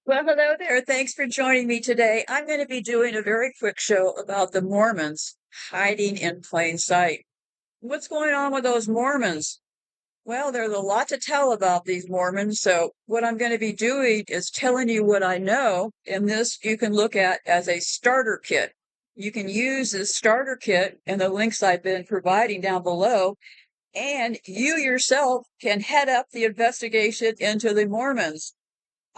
Well, hello there. Thanks for joining me today. I'm going to be doing a very quick show about the Mormons hiding in plain sight. What's going on with those Mormons? Well, there's a lot to tell about these Mormons, so what I'm going to be doing is telling you what I know, and this you can look at as a starter kit. You can use this starter kit and the links I've been providing down below, and you yourself can head up the investigation into the Mormons.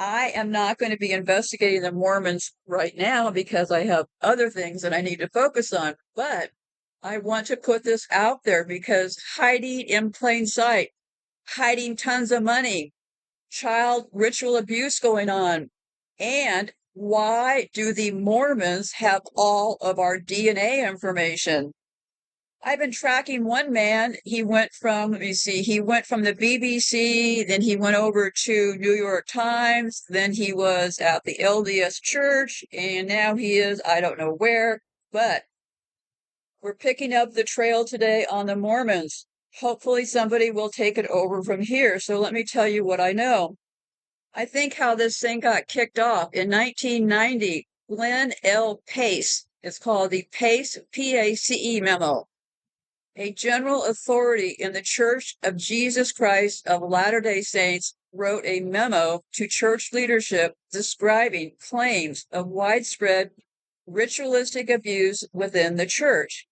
I am not going to be investigating the Mormons right now because I have other things that I need to focus on. But I want to put this out there because hiding in plain sight, hiding tons of money, child ritual abuse going on, and why do the Mormons have all of our DNA information? I've been tracking one man. He went from, let me see, he went from the BBC, then he went over to New York Times, then he was at the LDS Church, and now he is, I don't know where, but we're picking up the trail today on the Mormons. Hopefully somebody will take it over from here. So let me tell you what I know. I think how this thing got kicked off in 1990, Glenn L. Pace, it's called the Pace, P-A-C-E memo. A general authority in the Church of Jesus Christ of Latter-day Saints wrote a memo to church leadership describing claims of widespread ritualistic abuse within the church.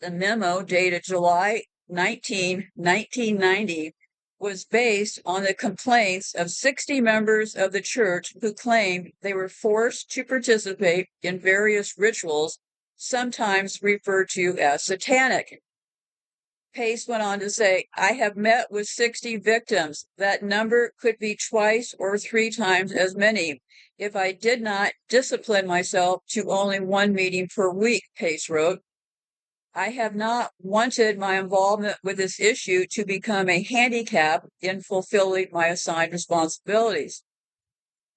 The memo, dated July 19, 1990, was based on the complaints of 60 members of the church who claimed they were forced to participate in various rituals, sometimes referred to as satanic. Pace went on to say, I have met with 60 victims. That number could be twice or three times as many if I did not discipline myself to only one meeting per week, Pace wrote. I have not wanted my involvement with this issue to become a handicap in fulfilling my assigned responsibilities.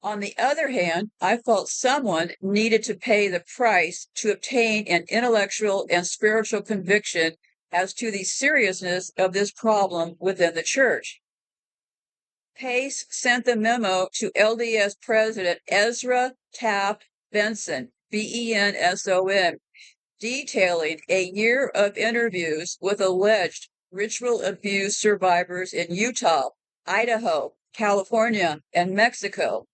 On the other hand, I felt someone needed to pay the price to obtain an intellectual and spiritual conviction as to the seriousness of this problem within the church. Pace sent the memo to LDS President Ezra Taft Benson, B-E-N-S-O-N, detailing a year of interviews with alleged ritual abuse survivors in Utah, Idaho, California, and Mexico.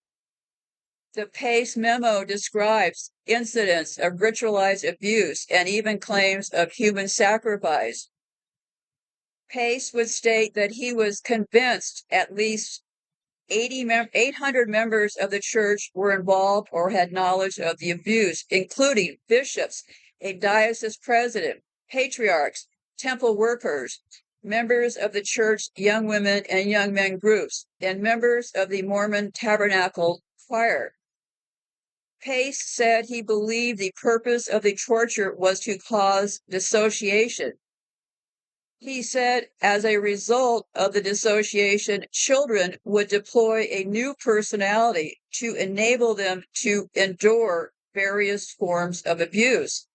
The Pace memo describes incidents of ritualized abuse and even claims of human sacrifice. Pace would state that he was convinced at least 800 members of the church were involved or had knowledge of the abuse, including bishops, a diocese president, patriarchs, temple workers, members of the church young women and young men groups, and members of the Mormon Tabernacle Choir. Pace said he believed the purpose of the torture was to cause dissociation. He said as a result of the dissociation, children would deploy a new personality to enable them to endure various forms of abuse.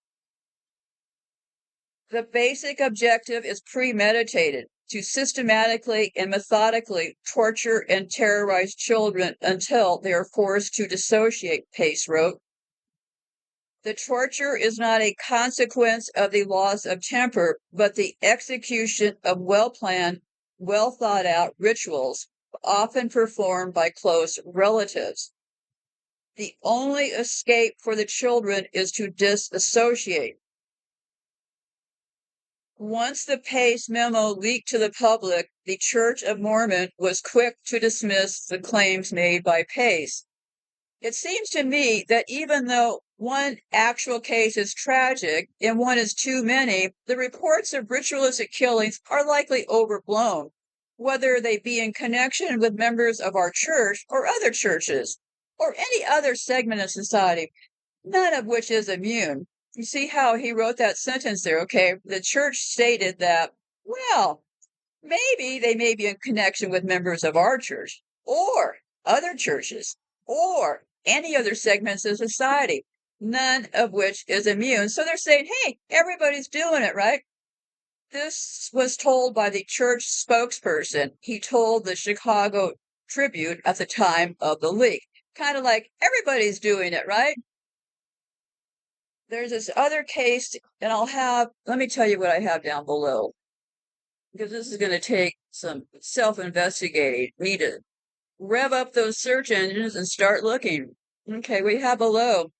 The basic objective is premeditated, to systematically and methodically torture and terrorize children until they are forced to dissociate, Pace wrote. The torture is not a consequence of the loss of temper, but the execution of well-planned, well-thought-out rituals, often performed by close relatives. The only escape for the children is to disassociate. Once the Pace memo leaked to the public, the Church of Mormon was quick to dismiss the claims made by Pace. It seems to me that even though one actual case is tragic and one is too many, the reports of ritualistic killings are likely overblown, whether they be in connection with members of our church or other churches, or any other segment of society, none of which is immune. You see how he wrote that sentence there, okay? The church stated that, well, maybe they may be in connection with members of our church or other churches or any other segments of society, none of which is immune. So they're saying, hey, everybody's doing it, right? This was told by the church spokesperson. He told the Chicago Tribune at the time of the leak. kind of like everybody's doing it, right? There's this other case, and let me tell you what I have down below, because this is going to take some self-investigating, me to rev up those search engines and start looking. Okay, we have below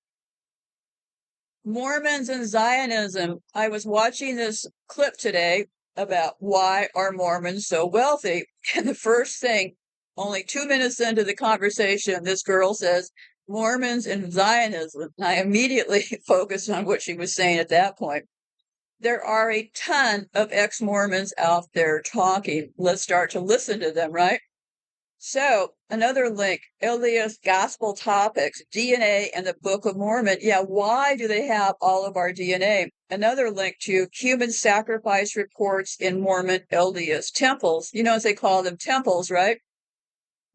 Mormons and Zionism. I was watching this clip today about why are Mormons so wealthy. And the first thing, only 2 minutes into the conversation, this girl says, Mormons and Zionism. And I immediately focused on what she was saying at that point. There are a ton of ex-Mormons out there talking. Let's start to listen to them, right? So, another link, LDS Gospel Topics, DNA and the Book of Mormon. Yeah, why do they have all of our DNA? Another link to human sacrifice reports in Mormon LDS temples. You know, as they call them temples, right?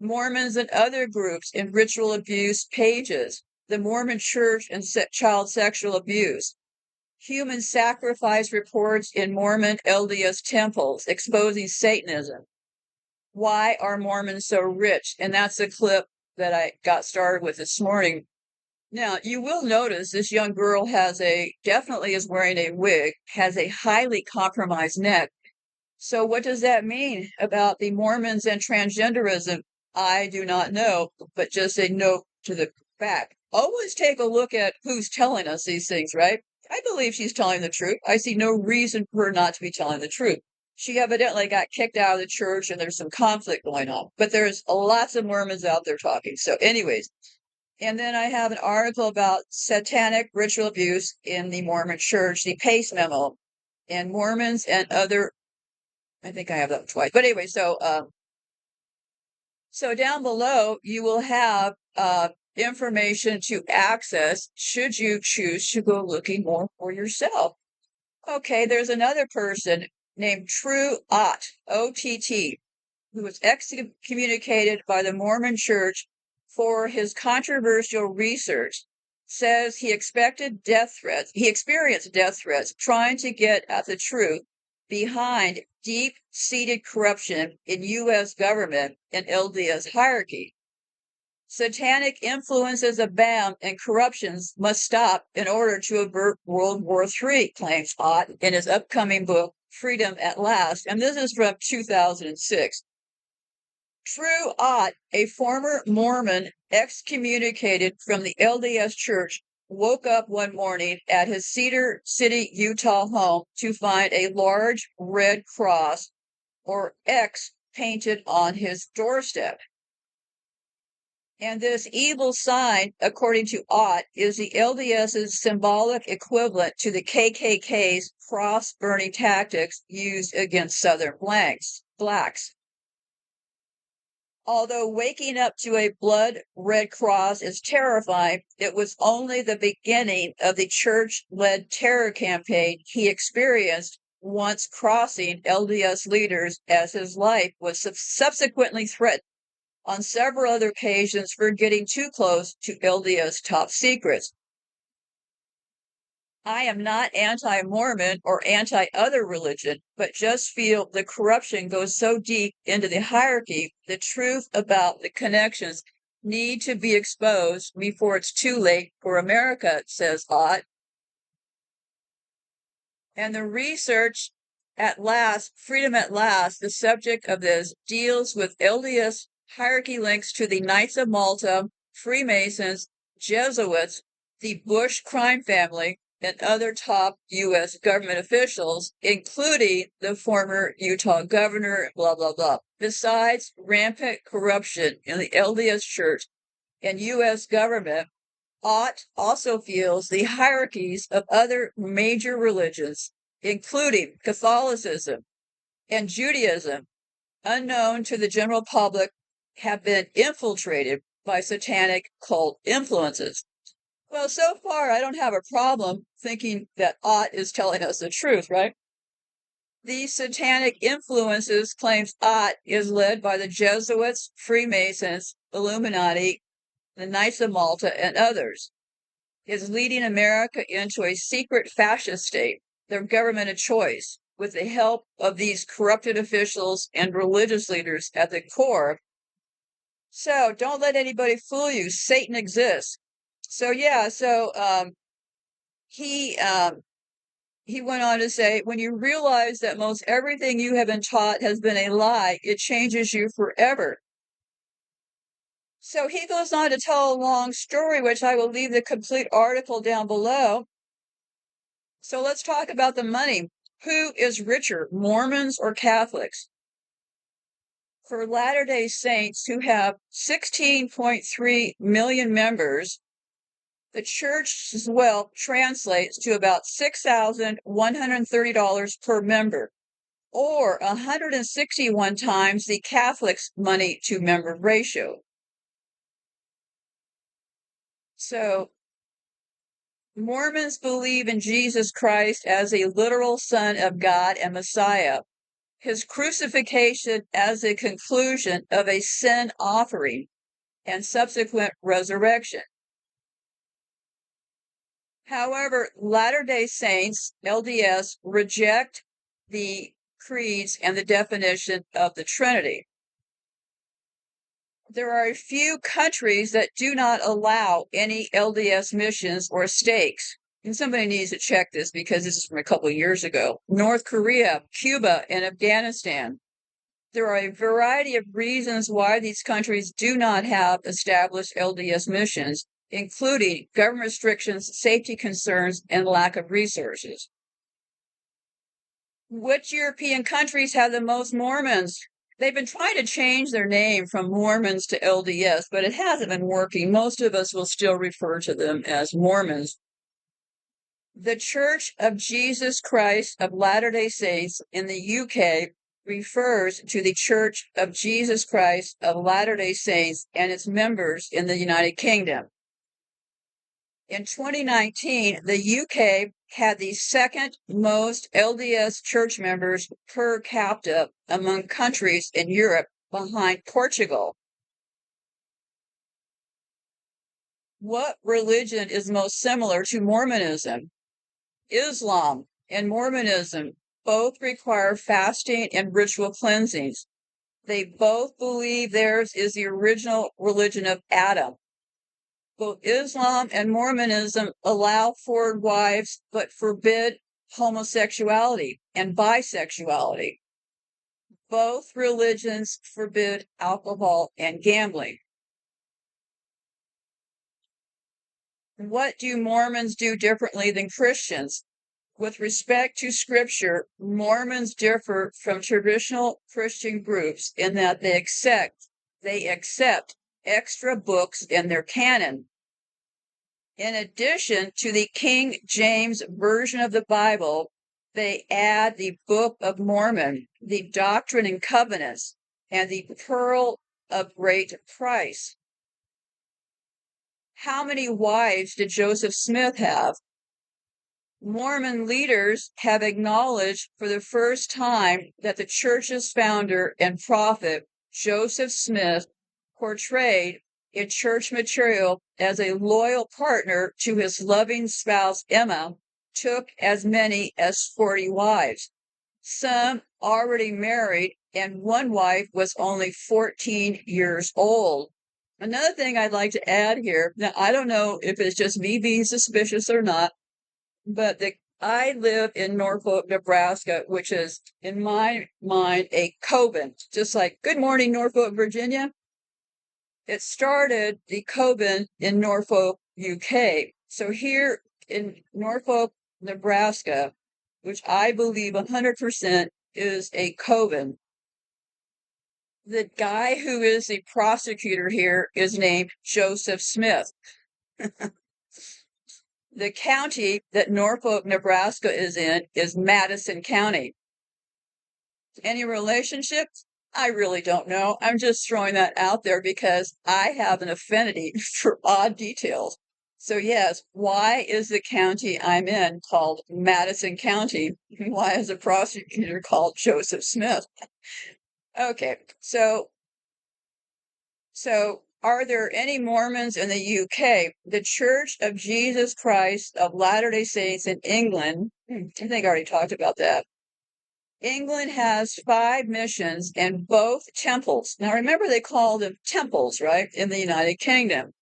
Mormons and other groups in ritual abuse pages. The Mormon Church and child sexual abuse. Human sacrifice reports in Mormon LDS temples exposing Satanism. Why are Mormons so rich? And that's the clip that I got started with this morning. Now, you will notice this young girl definitely is wearing a wig, has a highly compromised neck. So what does that mean about the Mormons and transgenderism? I do not know, but just a note to the fact. Always take a look at who's telling us these things, right? I believe she's telling the truth. I see no reason for her not to be telling the truth. She evidently got kicked out of the church and there's some conflict going on, but there's lots of Mormons out there talking. So anyways, and then I have an article about satanic ritual abuse in the Mormon church, the Pace memo, and Mormons and other, I think I have that twice, but anyway, so down below you will have information to access should you choose to go looking more for yourself. Okay, there's another person named True Ott, O-T-T, who was excommunicated by the Mormon Church for his controversial research. Says he experienced death threats trying to get at the truth behind deep-seated corruption in U.S. government and LDS hierarchy. Satanic influences abound and corruptions must stop in order to avert World War III, claims Ott in his upcoming book, Freedom at Last. And this is from 2006. True Ott, a former Mormon excommunicated from the LDS Church, woke up one morning at his Cedar City, Utah home to find a large red cross, or X, painted on his doorstep. And this evil sign, according to Ott, is the LDS's symbolic equivalent to the KKK's cross-burning tactics used against Southern blacks. Although waking up to a blood red cross is terrifying, it was only the beginning of the church-led terror campaign he experienced once crossing LDS leaders, as his life was subsequently threatened on several other occasions for getting too close to LDS top secrets. I am not anti-Mormon or anti-other religion, but just feel the corruption goes so deep into the hierarchy, the truth about the connections need to be exposed before it's too late for America, says Ott. And the research at last, Freedom at Last, the subject of this, deals with LDS hierarchy links to the Knights of Malta, Freemasons, Jesuits, the Bush crime family, and other top U.S. government officials, including the former Utah governor, blah, blah, blah. Besides rampant corruption in the LDS Church and U.S. government, Ott also feels the hierarchies of other major religions, including Catholicism and Judaism, unknown to the general public, have been infiltrated by satanic cult influences. Well, so far, I don't have a problem thinking that Ott is telling us the truth, right? These satanic influences, claims Ott, is led by the Jesuits, Freemasons, Illuminati, the Knights of Malta, and others, is leading America into a secret fascist state, their government of choice, with the help of these corrupted officials and religious leaders at the core. So don't let anybody fool you. Satan exists. So yeah, he he went on to say, when you realize that most everything you have been taught has been a lie, it changes you forever. So he goes on to tell a long story, which I will leave the complete article down below. So let's talk about the money. Who is richer, Mormons or Catholics? For Latter-day Saints, who have 16.3 million members, the church's wealth translates to about $6,130 per member, or 161 times the Catholic's money to member ratio. So Mormons believe in Jesus Christ as a literal Son of God and Messiah, his crucifixion as a conclusion of a sin offering, and subsequent resurrection. However, Latter-day Saints, LDS, reject the creeds and the definition of the Trinity. There are a few countries that do not allow any LDS missions or stakes. And somebody needs to check this because this is from a couple of years ago. North Korea, Cuba, and Afghanistan. There are a variety of reasons why these countries do not have established LDS missions, including government restrictions, safety concerns, and lack of resources. Which European countries have the most Mormons? They've been trying to change their name from Mormons to LDS, but it hasn't been working. Most of us will still refer to them as Mormons. The Church of Jesus Christ of Latter-day Saints in the UK refers to the Church of Jesus Christ of Latter-day Saints and its members in the United Kingdom. In 2019, the UK had the second most LDS church members per capita among countries in Europe, behind Portugal. What religion is most similar to Mormonism? Islam and Mormonism both require fasting and ritual cleansings. They both believe theirs is the original religion of Adam. Both Islam and Mormonism allow foreign wives, but forbid homosexuality and bisexuality. Both religions forbid alcohol and gambling. What do Mormons do differently than Christians? With respect to scripture, Mormons differ from traditional Christian groups in that they accept extra books in their canon. In addition to the King James Version of the Bible, they add the Book of Mormon, the Doctrine and Covenants, and the Pearl of Great Price. How many wives did Joseph Smith have? Mormon leaders have acknowledged for the first time that the church's founder and prophet, Joseph Smith, portrayed in church material as a loyal partner to his loving spouse, Emma, took as many as 40 wives, some already married, and one wife was only 14 years old. Another thing I'd like to add here, now I don't know if it's just me being suspicious or not, but I live in Norfolk, Nebraska, which is, in my mind, a coven, just like Good Morning, Norfolk, Virginia. It started the coven in Norfolk, UK. So here in Norfolk, Nebraska, which I believe 100% is a coven, the guy who is the prosecutor here is named Joseph Smith. The county that Norfolk, Nebraska is in is Madison County. Any relationships? I really don't know. I'm just throwing that out there because I have an affinity for odd details. So yes, why is the county I'm in called Madison County? Why is the prosecutor called Joseph Smith? Okay, so are there any Mormons in the UK? The Church of Jesus Christ of Latter-day Saints in England, I think I already talked about that, England has 5 missions and both temples. Now remember, they call them temples, right, in the United Kingdom.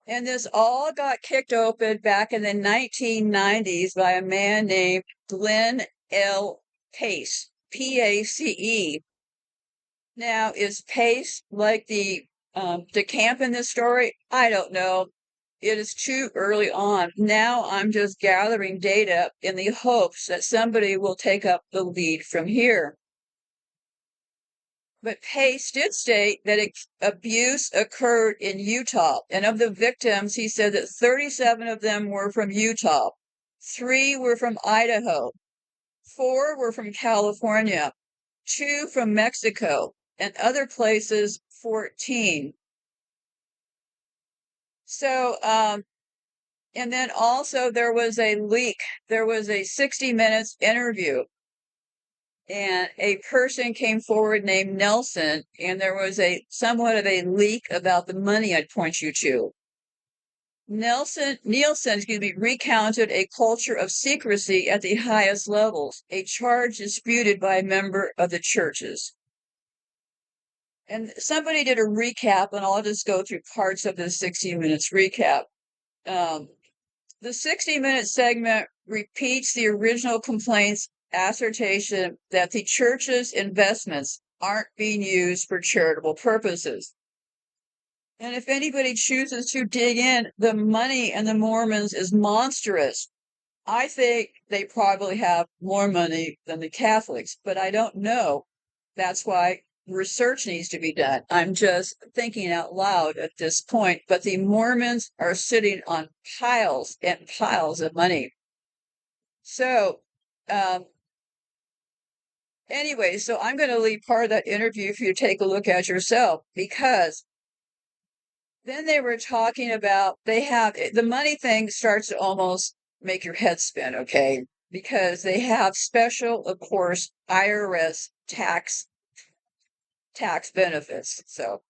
And this all got kicked open back in the 1990s by a man named Glenn L. Pace, P-A-C-E. Now, is Pace like the camp in this story? I don't know. It is too early on. Now I'm just gathering data in the hopes that somebody will take up the lead from here. But Pace did state that abuse occurred in Utah. And of the victims, he said that 37 of them were from Utah, 3 were from Idaho, 4 were from California, 2 from Mexico, and other places 14. So, and then also there was a leak. There was a 60 Minutes interview, and a person came forward named Nelson, and there was somewhat of a leak about the money I'd point you to. Nielsen, recounted a culture of secrecy at the highest levels, a charge disputed by a member of the churches. And somebody did a recap, and I'll just go through parts of the 60 Minutes recap. The 60-minute segment repeats the original complaint's assertion that the church's investments aren't being used for charitable purposes. And if anybody chooses to dig in, the money in the Mormons is monstrous. I think they probably have more money than the Catholics, but I don't know. That's why research needs to be done. I'm just thinking out loud at this point, but the Mormons are sitting on piles and piles of money. So, anyway, so I'm going to leave part of that interview for you to take a look at yourself, because then they were talking about the money thing starts to almost make your head spin, okay? Because they have special, of course, IRS tax benefits. So,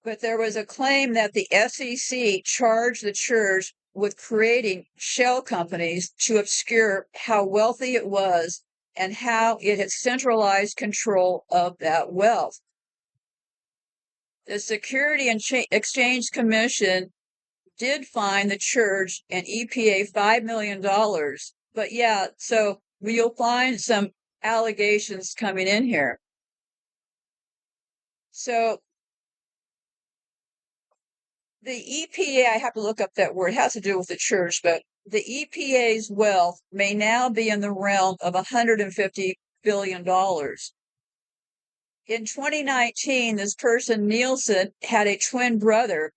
but there was a claim that the SEC charged the church with creating shell companies to obscure how wealthy it was and how it had centralized control of that wealth. The Security and Exchange Commission did fine the church and EPA $5 million. But yeah, so you'll find some allegations coming in here. So the EPA, I have to look up that word, it has to do with the church, but the EPA's wealth may now be in the realm of $150 billion. In 2019, this person, Nielsen, had a twin brother,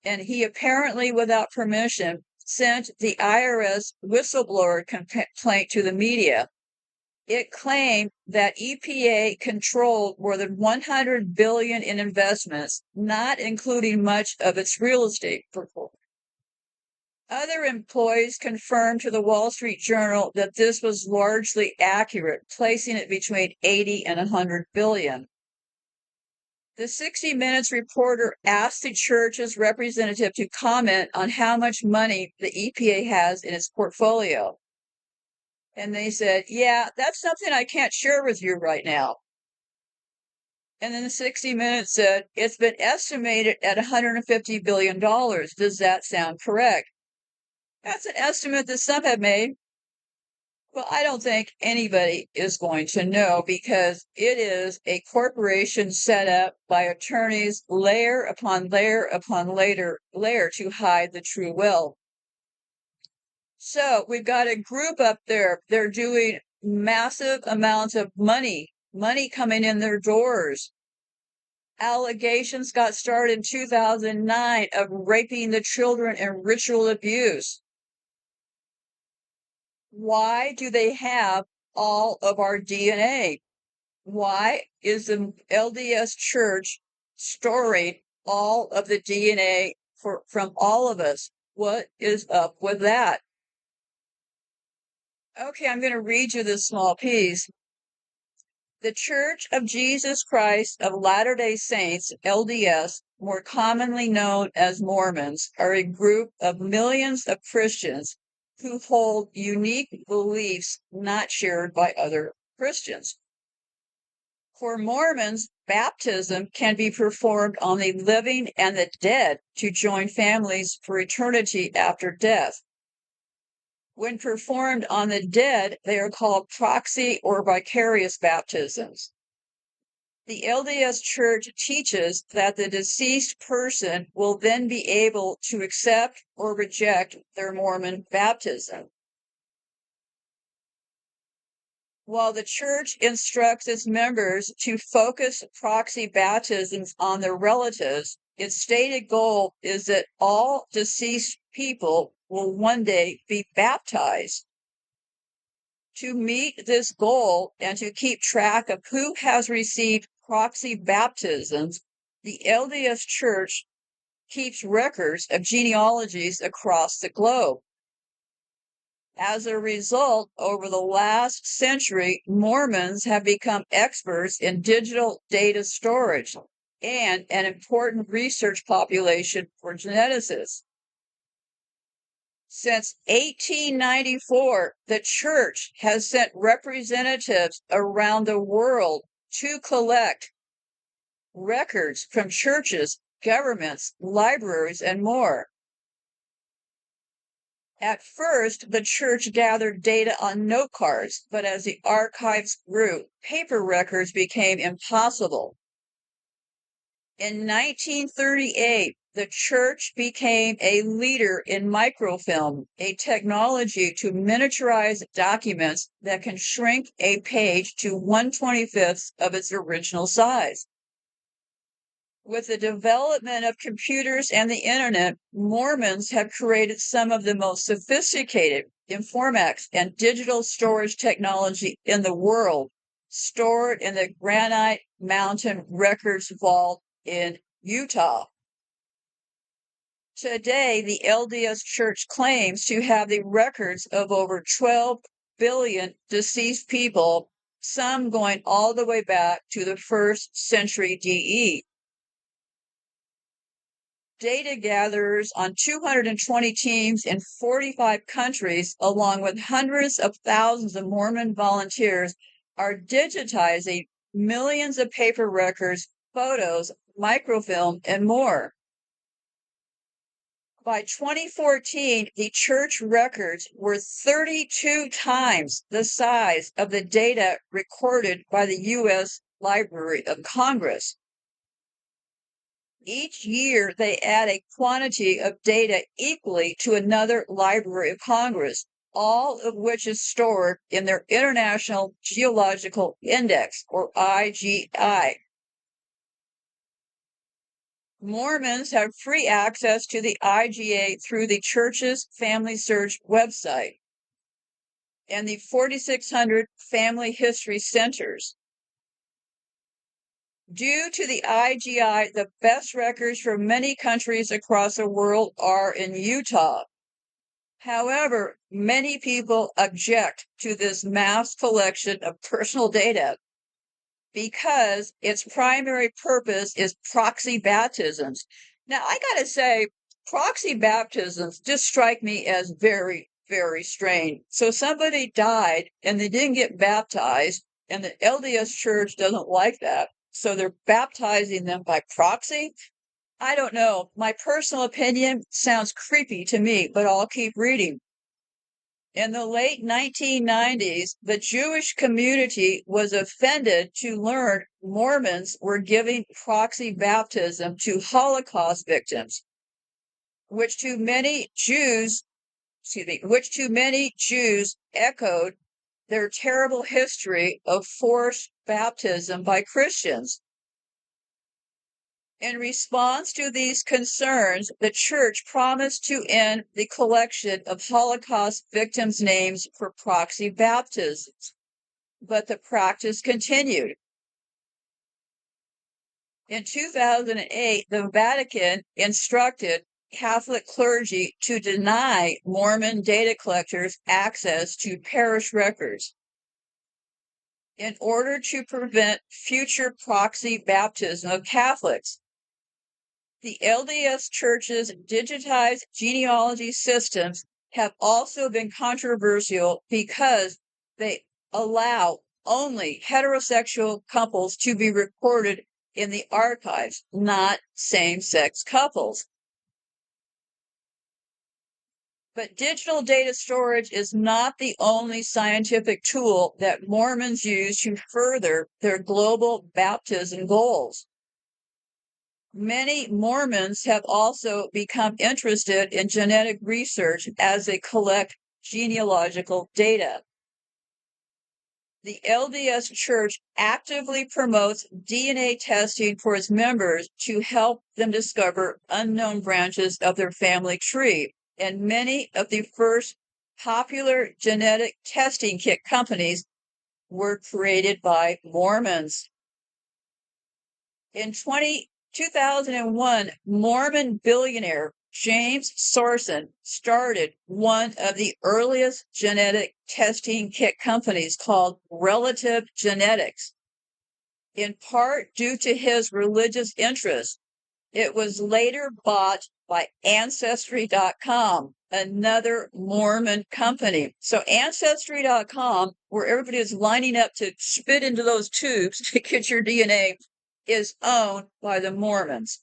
and he apparently, without permission, sent the IRS whistleblower complaint to the media. It claimed that EPA controlled more than $100 billion in investments, not including much of its real estate portfolio. Other employees confirmed to the Wall Street Journal that this was largely accurate, placing it between 80 and 100 billion. The 60 Minutes reporter asked the church's representative to comment on how much money the EPA has in its portfolio. And they said, yeah, that's something I can't share with you right now. And then the 60 Minutes said, it's been estimated at $150 billion. Does that sound correct? That's an estimate that some have made. Well, I don't think anybody is going to know, because it is a corporation set up by attorneys layer upon layer upon layer to hide the true wealth. So we've got a group up there. They're doing massive amounts of money coming in their doors. Allegations got started in 2009 of raping the children and ritual abuse. Why do they have all of our DNA? Why is the LDS Church storing all of the DNA from all of us? What is up with that? Okay, I'm going to read you this small piece. The Church of Jesus Christ of Latter-day Saints, LDS, more commonly known as Mormons, are a group of millions of Christians who hold unique beliefs not shared by other Christians. For Mormons, baptism can be performed on the living and the dead to join families for eternity after death. When performed on the dead, they are called proxy or vicarious baptisms. The LDS Church teaches that the deceased person will then be able to accept or reject their Mormon baptism. While the Church instructs its members to focus proxy baptisms on their relatives, its stated goal is that all deceased people will one day be baptized. To meet this goal and to keep track of who has received proxy baptisms, the LDS Church keeps records of genealogies across the globe. As a result, over the last century, Mormons have become experts in digital data storage and an important research population for geneticists. Since 1894, the Church has sent representatives around the world to collect records from churches, governments, libraries, and more. At first, the Church gathered data on note cards, but as the archives grew, paper records became impossible. In 1938, the Church became a leader in microfilm, a technology to miniaturize documents that can shrink a page to 1/25 of its original size. With the development of computers and the internet, Mormons have created some of the most sophisticated informatics and digital storage technology in the world, stored in the Granite Mountain Records Vault in Utah. Today, the LDS Church claims to have the records of over 12 billion deceased people, some going all the way back to the 1st century DE. Data gatherers on 220 teams in 45 countries, along with hundreds of thousands of Mormon volunteers, are digitizing millions of paper records, photos, microfilm, and more. By 2014, the Church records were 32 times the size of the data recorded by the U.S. Library of Congress. Each year, they add a quantity of data equally to another Library of Congress, all of which is stored in their International Geological Index, or IGI. Mormons have free access to the IGA through the Church's Family Search website and the 4,600 family history centers. Due to the IGI, the best records from many countries across the world are in Utah. However, many people object to this mass collection of personal data because its primary purpose is proxy baptisms. Now, I gotta say, proxy baptisms just strike me as very, very strange. So somebody died and they didn't get baptized, and the LDS Church doesn't like that. So they're baptizing them by proxy. I don't know. My personal opinion sounds creepy to me, but I'll keep reading. In the late 1990s, the Jewish community was offended to learn Mormons were giving proxy baptism to Holocaust victims, which to many Jews echoed their terrible history of forced baptism by Christians. In response to these concerns, the Church promised to end the collection of Holocaust victims' names for proxy baptisms, but the practice continued. In 2008, the Vatican instructed Catholic clergy to deny Mormon data collectors access to parish records in order to prevent future proxy baptism of Catholics. The LDS Church's digitized genealogy systems have also been controversial because they allow only heterosexual couples to be recorded in the archives, not same-sex couples. But digital data storage is not the only scientific tool that Mormons use to further their global baptism goals. Many Mormons have also become interested in genetic research as they collect genealogical data. The LDS Church actively promotes DNA testing for its members to help them discover unknown branches of their family tree, and many of the first popular genetic testing kit companies were created by Mormons. In 2001, Mormon billionaire James Sorsen started one of the earliest genetic testing kit companies called Relative Genetics. In part due to his religious interest, it was later bought by Ancestry.com, another Mormon company. So Ancestry.com, where everybody is lining up to spit into those tubes to get your DNA, is owned by the Mormons.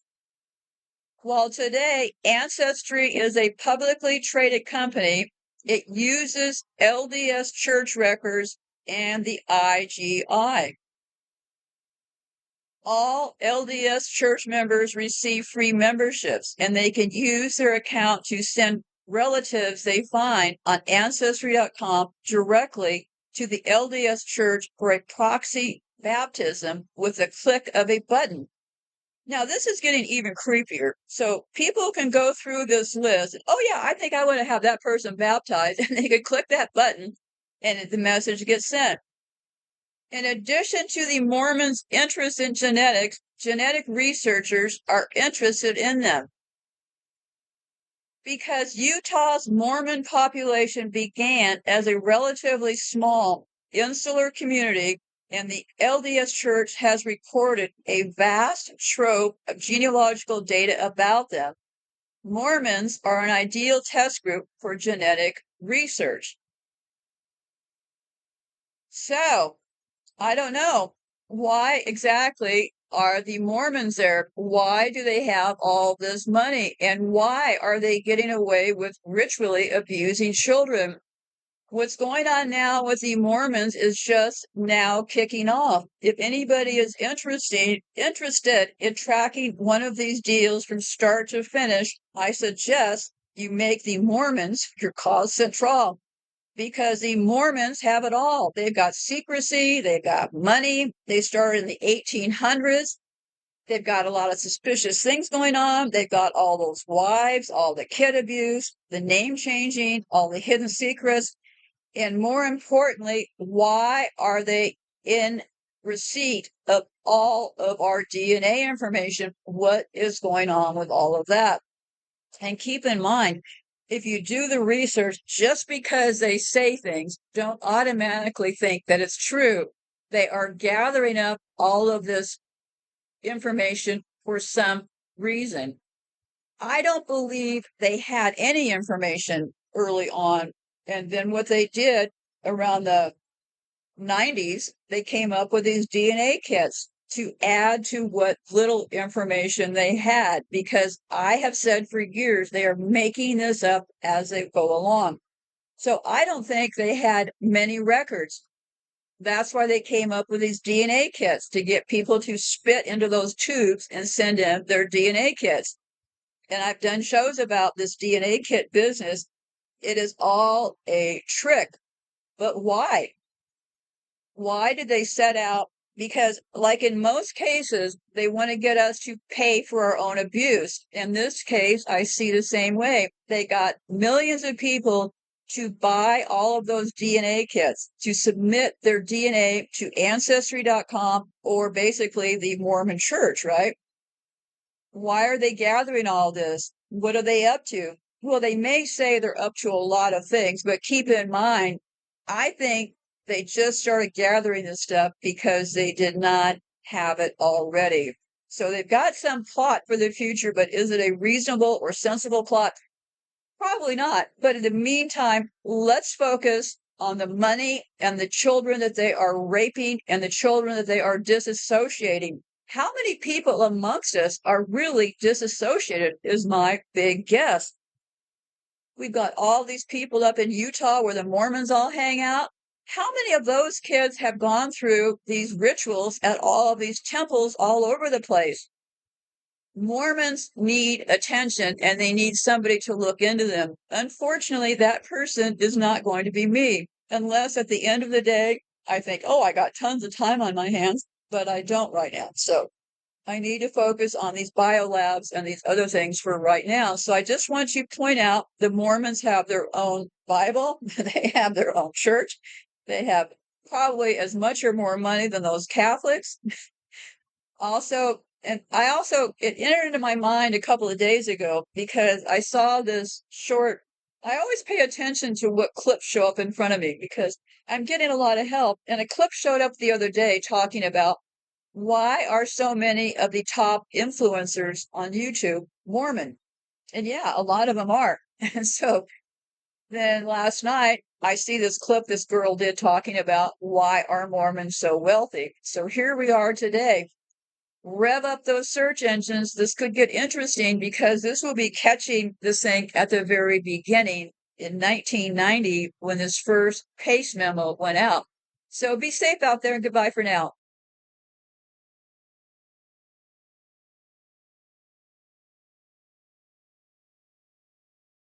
While today Ancestry is a publicly traded company, it uses LDS church records and the IGI. All LDS church members receive free memberships, and they can use their account to send relatives they find on Ancestry.com directly to the LDS church for a proxy baptism with a click of a button. Now, this is getting even creepier. So people can go through this list. Oh, yeah, I think I want to have that person baptized. And they could click that button and the message gets sent. In addition to the Mormons' interest in genetics, genetic researchers are interested in them. Because Utah's Mormon population began as a relatively small insular community, and the LDS Church has recorded a vast trove of genealogical data about them, Mormons are an ideal test group for genetic research. So, I don't know. Why exactly are the Mormons there? Why do they have all this money? And why are they getting away with ritually abusing children? What's going on now with the Mormons is just now kicking off. If anybody is interested in tracking one of these deals from start to finish, I suggest you make the Mormons your cause central, because the Mormons have it all. They've got secrecy, they've got money. They started in the 1800s. They've got a lot of suspicious things going on. They've got all those wives, all the kid abuse, the name changing, all the hidden secrets. And more importantly, why are they in receipt of all of our DNA information? What is going on with all of that? And keep in mind, if you do the research, just because they say things, don't automatically think that it's true. They are gathering up all of this information for some reason. I don't believe they had any information early on. And then what they did around the 90s, they came up with these DNA kits to add to what little information they had, because I have said for years they are making this up as they go along. So I don't think they had many records. That's why they came up with these DNA kits, to get people to spit into those tubes and send in their DNA kits. And I've done shows about this DNA kit business. It is all a trick. But why? Why did they set out? Because, like in most cases, they want to get us to pay for our own abuse. In this case, I see the same way. They got millions of people to buy all of those DNA kits, to submit their DNA to Ancestry.com, or basically the Mormon Church, right? Why are they gathering all this? What are they up to? Well, they may say they're up to a lot of things, but keep in mind, I think they just started gathering this stuff because they did not have it already. So they've got some plot for the future, but is it a reasonable or sensible plot? Probably not. But in the meantime, let's focus on the money and the children that they are raping and the children that they are disassociating. How many people amongst us are really disassociated is my big guess. We've got all these people up in Utah where the Mormons all hang out. How many of those kids have gone through these rituals at all of these temples all over the place? Mormons need attention and they need somebody to look into them. Unfortunately, that person is not going to be me, unless at the end of the day, I think, oh, I got tons of time on my hands, but I don't right now. So I need to focus on these biolabs and these other things for right now. So I just want you to point out the Mormons have their own Bible, they have their own church, they have probably as much or more money than those Catholics. Also, and it entered into my mind a couple of days ago because I saw this short. I always pay attention to what clips show up in front of me because I'm getting a lot of help. And a clip showed up the other day talking about why are so many of the top influencers on YouTube Mormon? And yeah, a lot of them are. And so then last night, I see this clip this girl did talking about why are Mormons so wealthy. So here we are today. Rev up those search engines. This could get interesting because this will be catching this thing at the very beginning in 1990 when this first case memo went out. So be safe out there and goodbye for now.